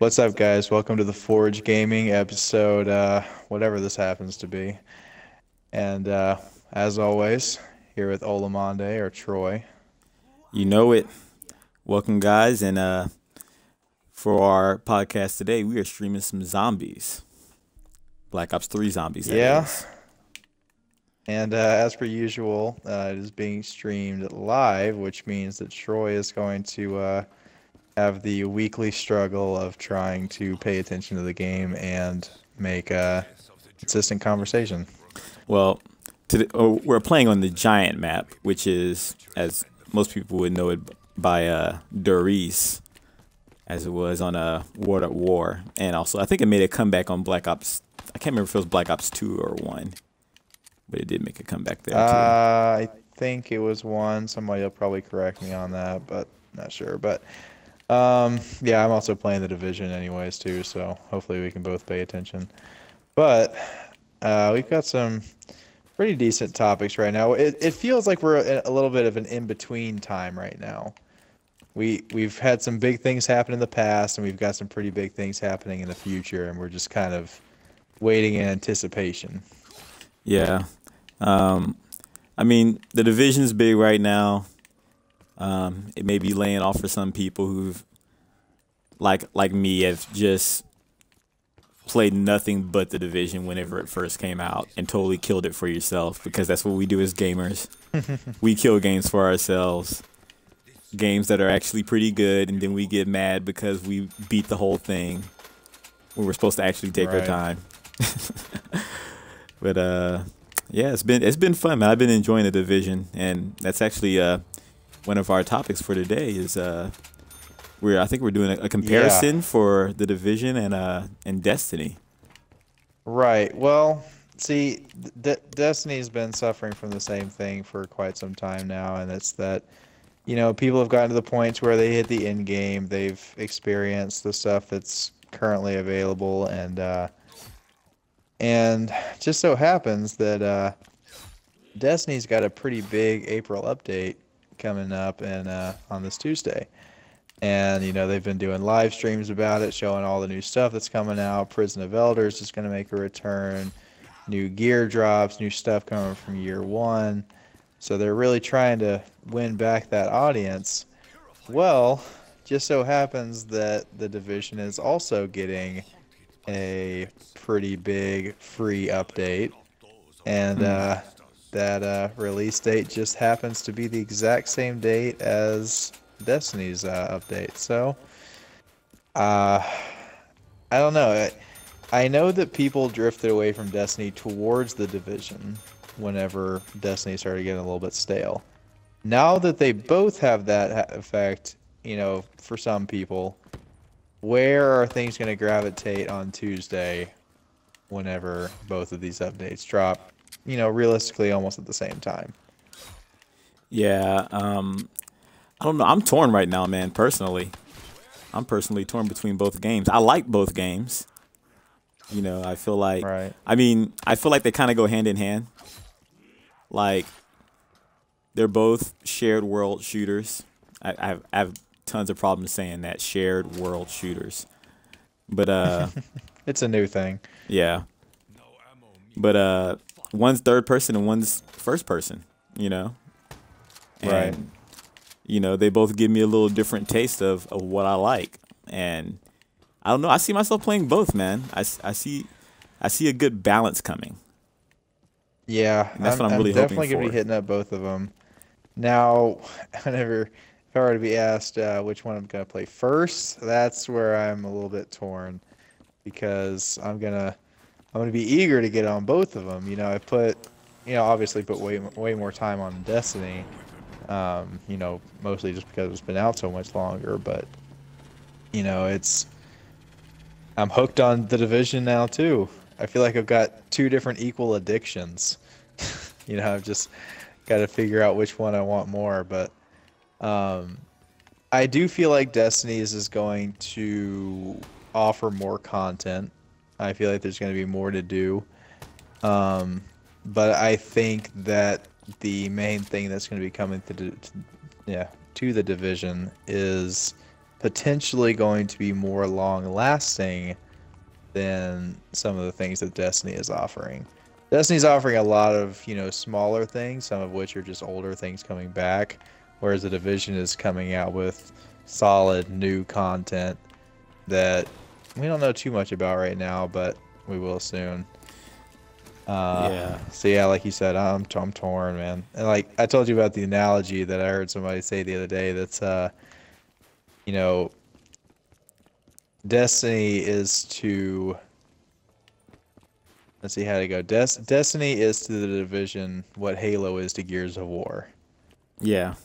What's up, guys? Welcome to the Forge Gaming episode, whatever this happens to be. And as always, here with Olamande or Troy. You know it. Welcome, guys, and for our podcast today, we are streaming some zombies. Black Ops 3 zombies, that Yeah, is. and as per usual, it is being streamed live, which means that Troy is going to have the weekly struggle of trying to pay attention to the game and make consistent conversation. Well, we're playing on the giant map, which is, as most people would know it by Doris, as it was on World at War. And also, I think it made a comeback on Black Ops. I can't remember if it was Black Ops 2 or 1, but it did make a comeback there, too. I think it was one. Somebody will probably correct me on that, but not sure. But yeah, I'm also playing the Division anyways too, so hopefully we can both pay attention. But we've got some pretty decent topics right now. It feels like we're in a little bit of an in-between time right now. We've had some big things happen in the past, and we've got some pretty big things happening in the future, and we're just kind of waiting in anticipation. Yeah. I mean, the Division's big right now. It may be laying off for some people who've, like me, have just played nothing but the Division whenever it first came out and totally killed it for yourself, because that's what we do as gamers. We kill games for ourselves, games that are actually pretty good, and then we get mad because we beat the whole thing when we're supposed to actually take our Right. time. But yeah, it's been fun, man. I've been enjoying the Division, and that's actually one of our topics for today is I think we're doing a comparison for the Division and Destiny. Right. Well, see, Destiny's been suffering from the same thing for quite some time now, and it's that, people have gotten to the point where they hit the end game, they've experienced the stuff that's currently available, and just so happens that Destiny's got a pretty big April update coming up and on this Tuesday. And, they've been doing live streams about it, showing all the new stuff that's coming out. Prison of Elders is going to make a return. New gear drops, new stuff coming from year one. So they're really trying to win back that audience. Well, just so happens that the Division is also getting a pretty big free update. And that release date just happens to be the exact same date as Destiny's update. So, I don't know. I know that people drifted away from Destiny towards the Division whenever Destiny started getting a little bit stale. Now that they both have that effect, for some people, where are things going to gravitate on Tuesday whenever both of these updates drop? Realistically, almost at the same time. Yeah, I don't know. I'm torn right now, man. Personally, I'm personally torn between both games. I like both games. I feel like, Right. I mean, I feel like they kind of go hand in hand. Like, they're both shared world shooters. I have tons of problems saying that, shared world shooters. But It's a new thing. yeah. But one's third person and one's first person. And, Right. They both give me a little different taste of what I like. And I don't know. I see myself playing both, man. I see a good balance coming. Yeah, And that's what I'm I'm really hoping definitely gonna be for. hitting up both of them. Now, if I were to be asked which one I'm gonna play first, that's where I'm a little bit torn because I'm gonna be eager to get on both of them. Obviously put way more time on Destiny. Mostly just because it's been out so much longer, but it's I'm hooked on the Division now too. I feel like I've got two different equal addictions. I've just got to figure out which one I want more, but I do feel like Destiny's is going to offer more content. I feel like there's going to be more to do. But I think that the main thing that's going to be coming to the Division is potentially going to be more long lasting than some of the things that Destiny is offering. Destiny's offering a lot of, smaller things, some of which are just older things coming back, whereas the Division is coming out with solid new content that we don't know too much about right now, but we will soon. Yeah. So yeah, like you said, I'm torn, man. And like I told you about the analogy that I heard somebody say the other day. That's you know, Destiny is to let's see how to go. Destiny is to the Division what Halo is to Gears of War. Yeah.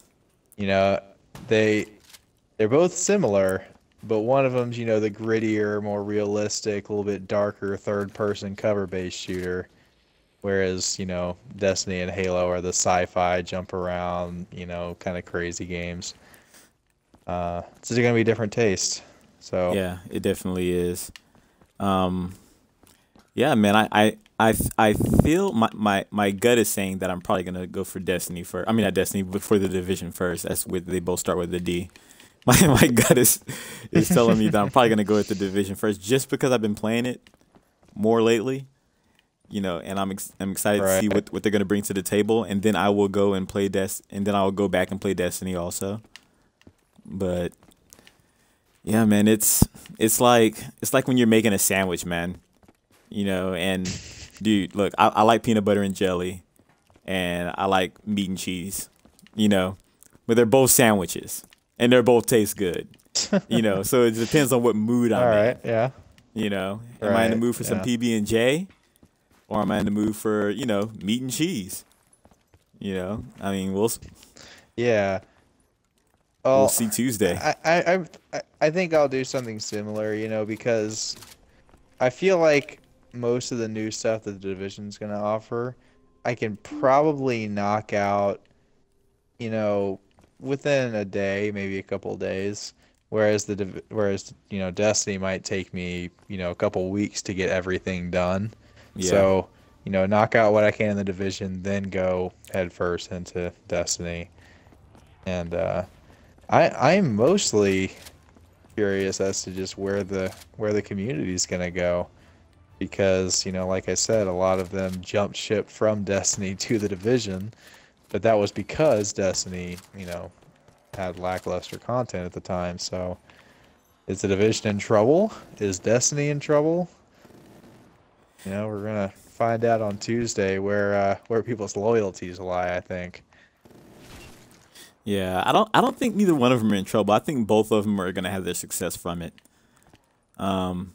You know, they they're both similar, but one of them's the grittier, more realistic, a little bit darker third-person cover-based shooter. Whereas, Destiny and Halo are the sci-fi, jump around, kind of crazy games. It's just gonna be different taste. So Yeah, it definitely is. Um, yeah, man, I feel my gut is saying that I'm probably gonna go for Destiny first. I mean, not Destiny, but for the Division first. That's with they both start with the D. My gut is telling me that I'm probably gonna go with the Division first, just because I've been playing it more lately. And I'm excited to see right. what they're gonna bring to the table, and then I will go and play and then I'll go back and play Destiny also. But yeah, man, it's like when you're making a sandwich, man. And dude, look, I like peanut butter and jelly, and I like meat and cheese, but they're both sandwiches, and they're both taste good, So it depends on what mood All I'm in. right. Yeah. Am I in the Right. mood for some Yeah. PB&J, or am I in the mood for meat and cheese? I mean, Yeah. we'll Well, see Tuesday. I think I'll do something similar, because I feel like most of the new stuff that the Division's gonna offer, I can probably knock out, you know, within a day, maybe a couple of days. Whereas Destiny might take me, a couple weeks to get everything done. Yeah, So, knock out what I can in the Division, then go head first into Destiny. And I'm mostly curious as to just where the community is gonna go, because like I said, a lot of them jumped ship from Destiny to the Division, but that was because Destiny had lackluster content at the time. So is the Division in trouble? Is Destiny in trouble? We're gonna find out on Tuesday where people's loyalties lie, I think. yeah. I don't think neither one of them are in trouble. I think both of them are gonna have their success from it. Um,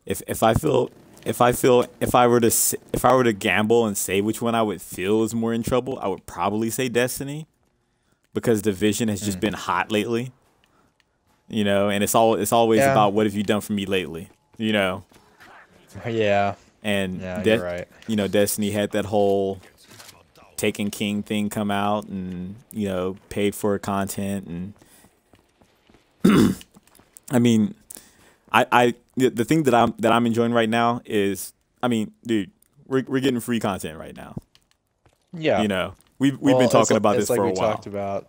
if I were to gamble and say which one I would feel is more in trouble, I would probably say Destiny, because Division has just Mm. been hot lately. And it's always Yeah. about what have you done for me lately. Yeah. And Yeah, you're right. Destiny had that whole Taken King thing come out, and paid for content, and I mean, the thing that I'm enjoying right now is, I mean, dude, we're getting free content right now. Yeah. We've Well, been talking it's, about it's this like for a we while. talked about.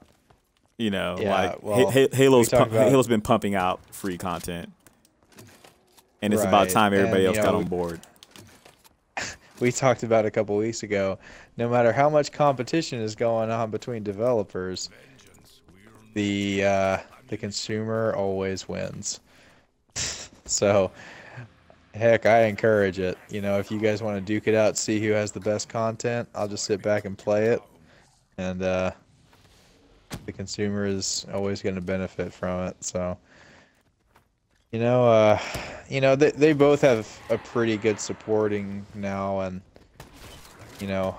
Yeah. Like Well, we talked about. Halo's been pumping out free content, and it's about Right. time everybody And else got on board. we talked about a couple weeks ago. No matter how much competition is going on between developers, the consumer always wins. So, heck, I encourage it. If you guys want to duke it out, see who has the best content, I'll just sit back and play it, and the consumer is always going to benefit from it. So, they both have a pretty good supporting now, and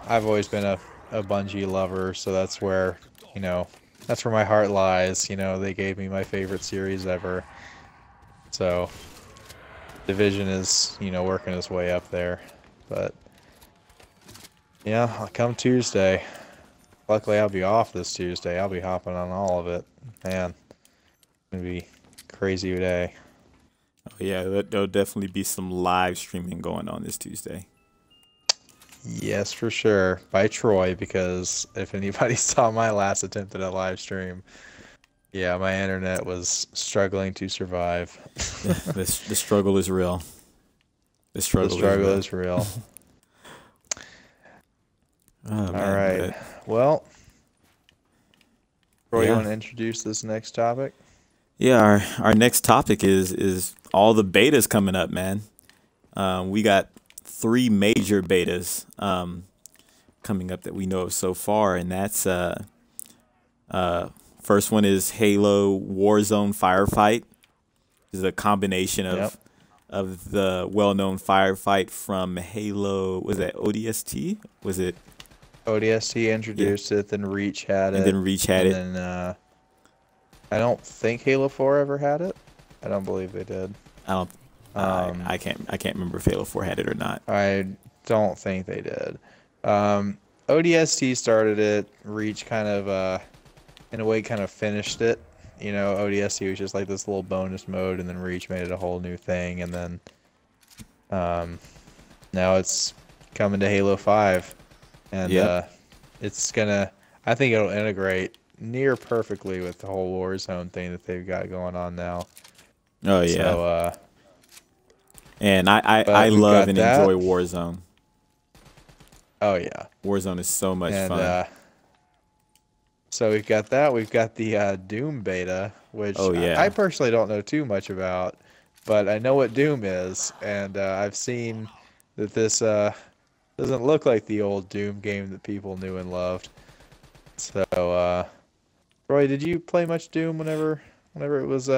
I've always been a Bungie lover, so that's where my heart lies. They gave me my favorite series ever, so Division is working its way up there, but yeah, come Tuesday. Luckily, I'll be off this Tuesday. I'll be hopping on all of it. Man, it's gonna be a crazy day. Oh, yeah, there'll definitely be some live streaming going on this Tuesday. Yes, for sure. By Troy, because if anybody saw my last attempt at a live stream, Yeah, my internet was struggling to survive. The struggle is real. The The struggle is struggle real. is real. Oh All man, right. but Well, Roy, you yeah, want to introduce this next topic? yeah. Our next topic is all the betas coming up, man. We got three major betas coming up that we know of so far, and that's uh, first one is Halo Warzone Firefight. Is a combination Yep. of the well-known firefight from Halo. Was that ODST? Was it? ODST Yeah, introduced it, then Reach had and it, then Reach had and it. then I don't think Halo 4 ever had it. I don't believe they did. I don't. Um, I can't remember if Halo 4 had it or not. I don't think they did. Um, ODST started it. Reach kind of, in a way, kind of finished it. You know, ODST was just like this little bonus mode, and then Reach made it a whole new thing, and then um, now it's coming to Halo 5, and Yep. it's gonna. I think it'll integrate near perfectly with the whole Warzone thing that they've got going on now. Oh yeah. So, And I but we've love got and that. enjoy Warzone. Oh yeah, Warzone is so much and fun. so we've got that. We've got the Doom beta, which Oh I yeah. personally don't know too much about, but I know what Doom is, and I've seen that this doesn't look like the old Doom game that people knew and loved. So, Roy, did you play much Doom whenever it was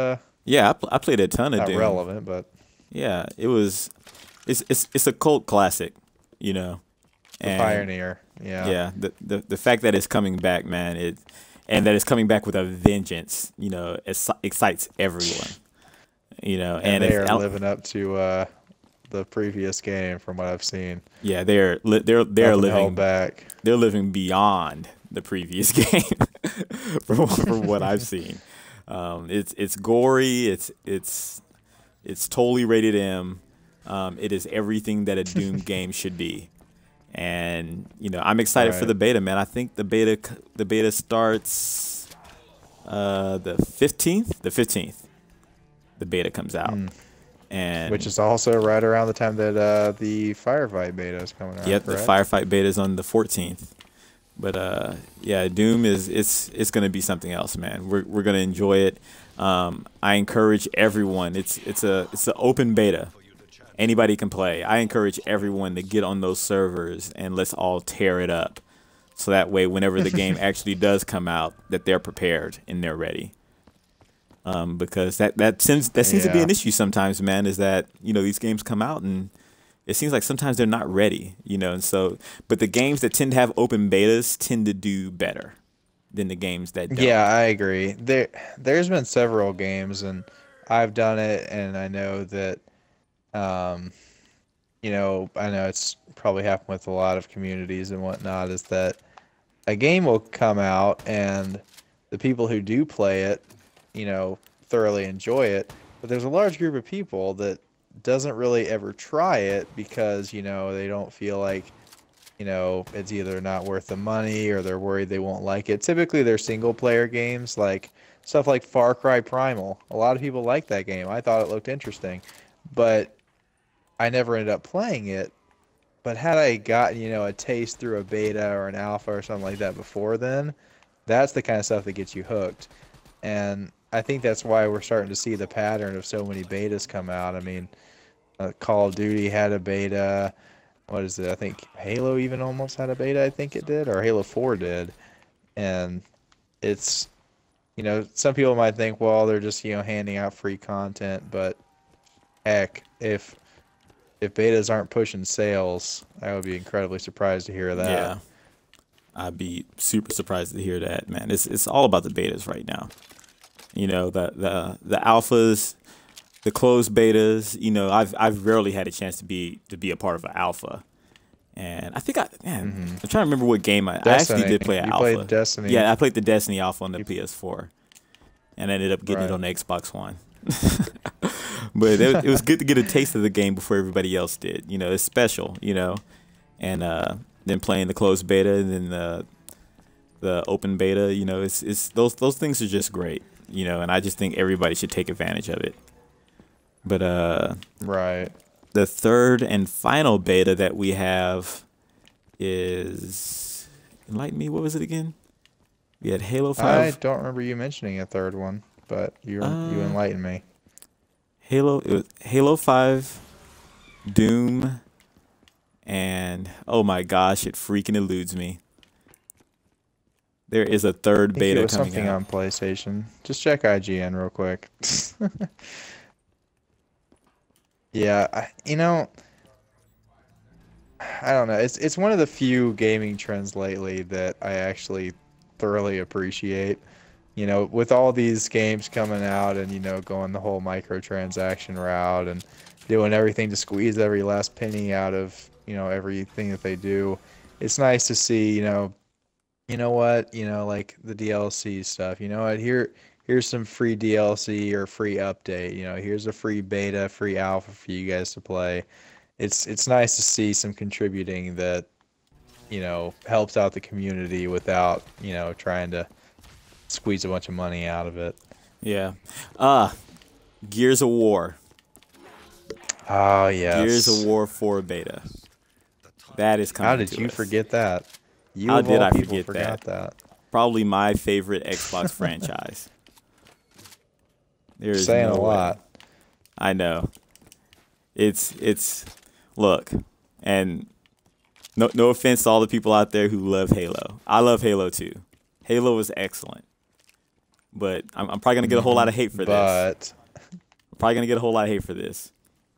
Yeah, I played a ton of not Doom. relevant, but Yeah, it was. It's a cult classic, you know. the And Pioneer? Yeah, yeah, the fact that it's coming back, man, and that it's coming back with a vengeance, you know, excites everyone. You know, and and they if are living up to the previous game from what I've seen. yeah, they're Nothing held living back. they're living beyond the previous game from what I've seen. It's gory. It's totally rated M. It is everything that a Doom game should be. And you know, I'm excited for Right. the beta, man. I think the beta starts the 15th. The 15th, the beta comes out, Which and is also right around the time that the Firefight beta is coming around, yep, the correct? Firefight beta is on the 14th. But yeah, Doom is it's gonna be something else, man. We're gonna enjoy it. I encourage everyone. It's an open beta. Anybody can play. I encourage everyone to get on those servers and let's all tear it up. So that way, whenever the game actually does come out, that they're prepared and they're ready. Because that seems to be Yeah. an issue sometimes, man. Is that you know these games come out and it seems like sometimes they're not ready, you know, and so but the games that tend to have open betas tend to do better than the games that Yeah, don't. I agree. There's been several games, and I've done it, and I know that, um, I know it's probably happened with a lot of communities and whatnot, is that a game will come out, and the people who do play it, thoroughly enjoy it, but there's a large group of people that doesn't really ever try it because, they don't feel like it's either not worth the money or they're worried they won't like it. Typically, they're single player games, like stuff like Far Cry Primal. A lot of people like that game. I thought it looked interesting, but I never ended up playing it. But had I gotten, a taste through a beta or an alpha or something like that before then, that's the kind of stuff that gets you hooked. And I think that's why we're starting to see the pattern of so many betas come out. I mean, Call of Duty had a beta. What is it? I think Halo even almost had a beta, I think it did, or Halo 4 did. And it's, some people might think, well, they're just, handing out free content, but heck, if betas aren't pushing sales, I would be incredibly surprised to hear that. Yeah, I'd be super surprised to hear that, man. It's all about the betas right now. You know, the alphas, the closed betas. You know, I've rarely had a chance to be a part of an alpha. And I think I'm trying to remember what game I actually Destiny. did play an You alpha. played Destiny. Yeah, I played the Destiny alpha on the You- PS4, and I ended up getting it Right. on the Xbox One. But it was good to get a taste of the game before everybody else did. You know, it's special. You know, and then playing the closed beta and then the open beta. You know, it's those things are just great. you know, and I just think everybody should take advantage of it. But Right. the third and final beta that we have is enlighten me. What was it again? We had Halo I 5. don't remember you mentioning a third one, but you enlightened me. It was Halo 5, Doom, and oh my gosh, it freaking eludes me. There is a third I think beta it was coming something out. on PlayStation. Just check IGN real quick. Yeah, you know, I don't know. It's one of the few gaming trends lately that I actually thoroughly appreciate. You know, with all these games coming out and, you know, going the whole microtransaction route and doing everything to squeeze every last penny out of, you know, everything that they do, it's nice to see, you know what, like the DLC stuff. You know what, here's some free DLC or free update. You know, here's a free beta, free alpha for you guys to play. It's nice to see some contributing that, helps out the community without, trying to squeeze a bunch of money out of it. Yeah. Gears of War. Oh, yes. Gears of War 4 beta. That is coming. How did you forget that? You How of did all I people forget forgot that? Probably my favorite Xbox franchise. There's Saying no a lot. way. I know. It's look, and no offense to all the people out there who love Halo. I love Halo too. Halo is excellent. But I'm probably gonna get a whole lot of hate for this. I'm probably gonna get a whole lot of hate for this.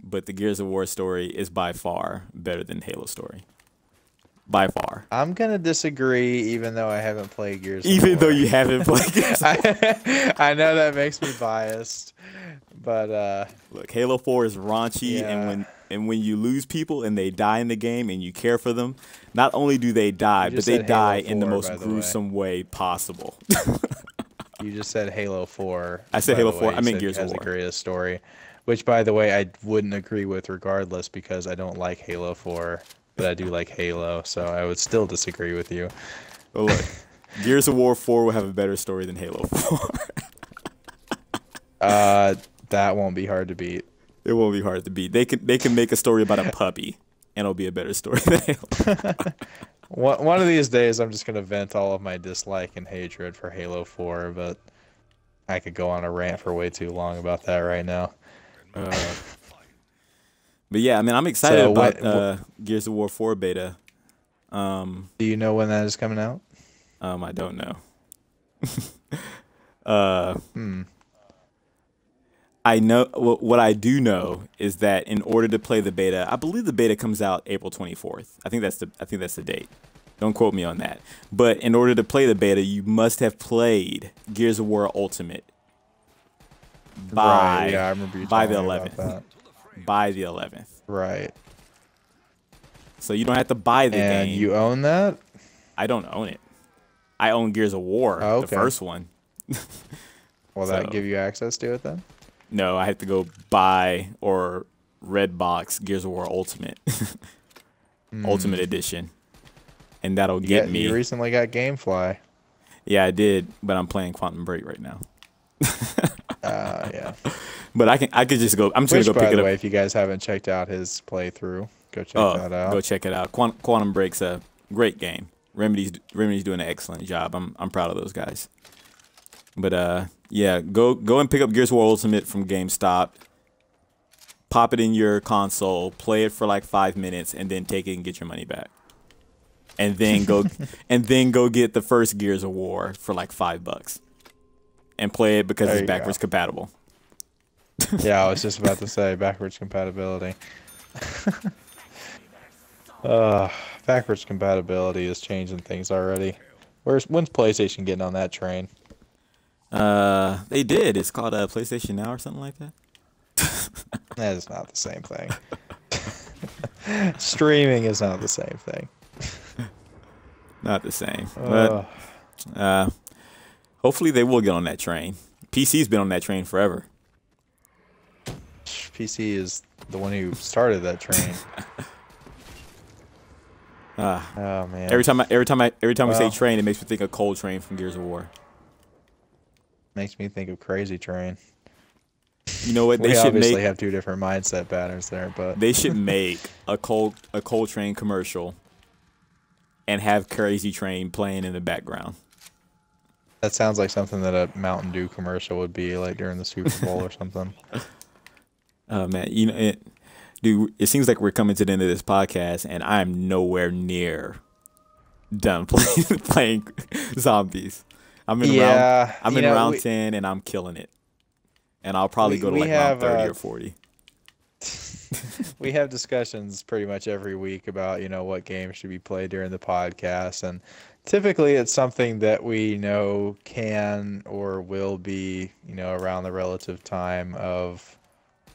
But the Gears of War story is by far better than Halo story. By far. I'm gonna disagree, even though I haven't played Gears. Even though you haven't played Gears. I know that makes me biased, but look, Halo 4 is raunchy, yeah. and when you lose people and they die in the game and you care for them, not only do they die, but they said die Halo in the 4, most by the gruesome way possible. You just said Halo 4. I said by Halo the 4. way. I meant You said Gears it of has War. the greatest story, which, by the way, I wouldn't agree with regardless because I don't like Halo 4, but I do like Halo, so I would still disagree with you. But look, Gears of War 4 will have a better story than Halo 4. That won't be hard to beat. It won't be hard to beat. They can make a story about a puppy, and it'll be a better story than Halo. One of these days, I'm just gonna vent all of my dislike and hatred for Halo 4, but I could go on a rant for way too long about that right now. But yeah, I mean, I'm excited So about Gears of War 4 beta. Do you know when that is coming out? I don't know. I know what I do know is that in order to play the beta, I believe the beta comes out April 24th. I think that's the date. Don't quote me on that. But in order to play the beta, you must have played Gears of War Ultimate Right, yeah, I remember you by the telling me about 11th. that. By the 11th. Right. So you don't have to buy the And game. you own that? I don't own it. I own Gears of War, Oh, okay. the first one. Will that give you access to it then? No, I have to go buy or Redbox Gears of War Ultimate. Ultimate Edition. And that'll get me. You recently got GameFly. Yeah, I did, but I'm playing Quantum Break right now. Yeah. But I could just go. I'm just Which, gonna go by pick it the up. way, if you guys haven't checked out his playthrough, go check that out. Go check it out. Quantum Break's a great game. Remedy's doing an excellent job. I'm proud of those guys. But yeah, go and pick up Gears of War Ultimate from GameStop. Pop it in your console, play it for like 5 minutes, and then take it and get your money back. And then go get the first Gears of War for like $5 and play it because it's backwards compatible. Yeah, I was just about to say backwards compatibility. Backwards compatibility is changing things already. When's PlayStation getting on that train? They did. It's called PlayStation Now or something like that. That is not the same thing. Streaming is not the same thing. Not the same. But hopefully they will get on that train. PC's been on that train forever. PC is the one who started that train. Oh man. Every time we say train, it makes me think of Cold Train from Gears of War. Makes me think of Crazy Train. You know what? We obviously have two different mindset patterns there, but They should make a Coltrane commercial and have Crazy Train playing in the background. that sounds like something that a Mountain Dew commercial would be like during the Super Bowl or something. Oh man, dude, it seems like we're coming to the end of this podcast, and I'm nowhere near done playing zombies. I'm in round 10, and I'm killing it. And I'll probably go to like round 30 or 40. We have discussions pretty much every week about, what games should be played during the podcast. And typically it's something that we know can or will be, around the relative time of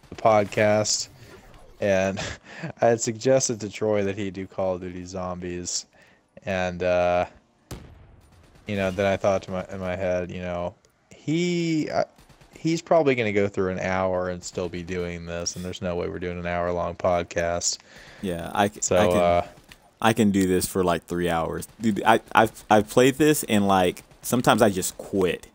the podcast. And I had suggested to Troy that he do Call of Duty Zombies. And, then I thought in my head, he's probably going to go through an hour and still be doing this, and there's no way we're doing an hour-long podcast. Yeah, I can do this for like 3 hours. Dude, I've played this, and like sometimes I just quit.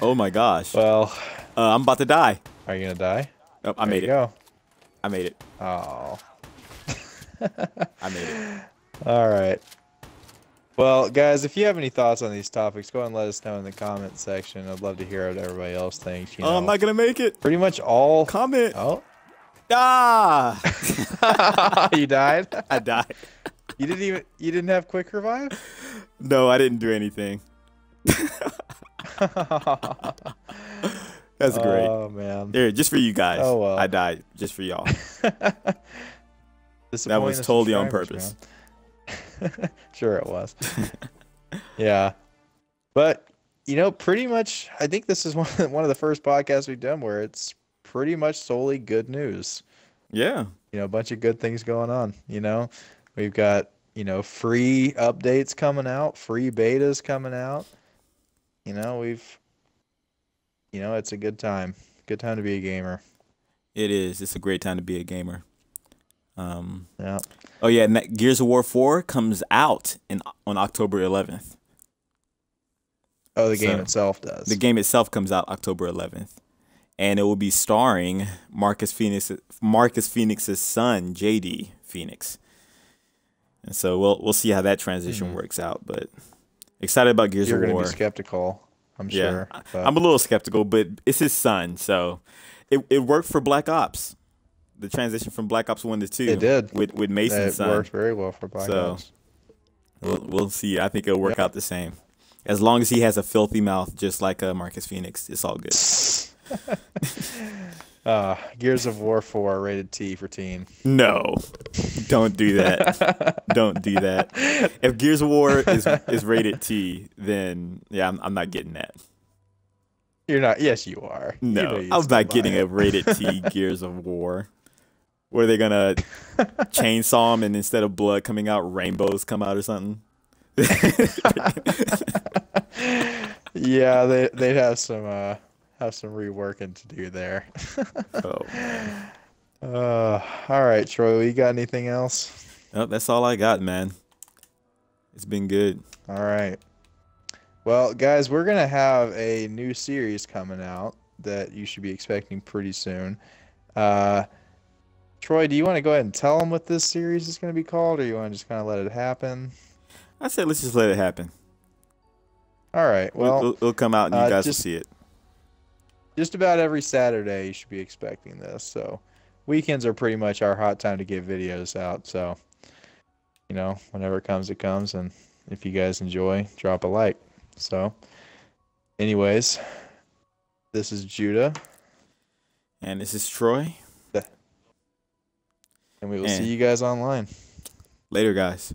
Oh my gosh. Well, I'm about to die. Are you gonna die? Oh, I made it. Go. I made it. Oh. I made it. All right. Well, guys, if you have any thoughts on these topics, go ahead and let us know in the comment section. I'd love to hear what everybody else thinks. Oh, I'm not gonna make it. Pretty much all comment. Oh. Ah. You died? I died. You didn't have quick revive? No, I didn't do anything. That's great. Oh man. Here, just for you guys. Oh well. I died just for y'all. That was Disappointing totally on subscribers, purpose. man. Sure it was. Yeah. But, pretty much, I think this is one of the first podcasts we've done where it's pretty much solely good news. Yeah. A bunch of good things going on. We've got, free updates coming out, free betas coming out. It's a good time. Good time to be a gamer. It is. It's a great time to be a gamer. Yeah. Oh yeah, and Gears of War 4 comes out on October 11th. Oh, the game itself does. The game itself comes out October 11th, and it will be starring Marcus Phoenix's son, JD Phoenix. And so we'll see how that transition works out. But excited about Gears of War. You're going to be skeptical, I'm sure. But I'm a little skeptical, but it's his son, so it worked for Black Ops. The transition from Black Ops 1 to 2. It did. With Mason's son. It worked very well for Black Ops. We'll see. I think it'll work out the same. As long as he has a filthy mouth just like Marcus Phoenix, it's all good. Gears of War 4 rated T for teen. No. Don't do that. Don't do that. If Gears of War is rated T, then yeah, I'm not getting that. You're not. Yes, you are. No, I'm not getting a rated T Gears of War. Where they gonna chainsaw him and instead of blood coming out, rainbows come out or something? Yeah, they'd have some reworking to do there. All right, Troy. You got anything else? Oh, that's all I got, man. It's been good. All right. Well, guys, we're gonna have a new series coming out that you should be expecting pretty soon. Troy, do you want to go ahead and tell them what this series is going to be called, or you want to just kind of let it happen? I said let's just let it happen. All right. Well, it'll come out and you guys will see it. Just about every Saturday you should be expecting this. So weekends are pretty much our hot time to get videos out. So, whenever it comes, it comes. And if you guys enjoy, drop a like. So, anyways, this is Judah. And this is Troy. And we will see you guys online. Later, guys.